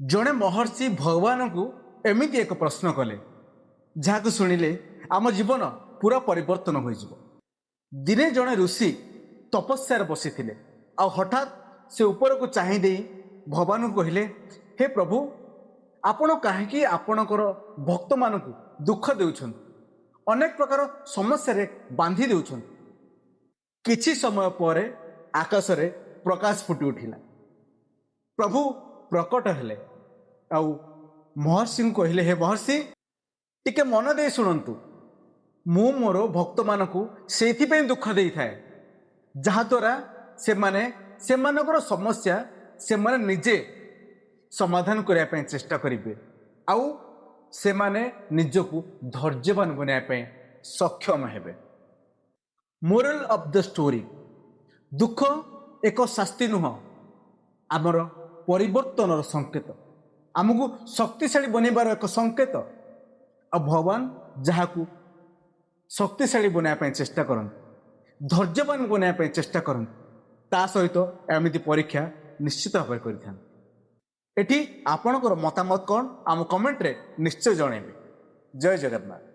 जड़े महर्षि भगवान को एमती एक प्रश्न कले जहाँ शुणिले आम जीवन पूरा परिवर्तन हो दिने जड़े ऋषि तपस्या बसी आ हठात से ऊपर को चाही भगवान को कहले हे प्रभु आपण कहीं आपणकर भक्त मान दुख देउछन अनेक प्रकार समस्या रे बांधी देउछन। किछि समय पर आकाश रे प्रकाश फुटी उठिला प्रभु प्रकट हेले आउ महर्षि को कहले हे महर्षि टिके मन दे शुणु मु मोर भक्त मान को से दुख दे थाए जहाद्वारा से मानकर समस्या से माने निजे समाधान करने चेष्टा करेंगे आउ से माने निजको धैर्यवान बनवाई सक्षम हेबे। मोरल ऑफ द स्टोरी दुख एक शास्ति नुह आमर परिवर्तन संकेत आमको शक्तिशाली बनवार एक संकेत आ भगवान जहाँ को शक्तिशाली बनवाई चेष्टा करते धैर्यवान बनवाई चेष्टा करते ता सहित एमती परीक्षा निश्चित भाव कर एटी आपणकर मतामत कौन आम कमेंट रे निश्चय जनइबे। जय जगन्नाथ।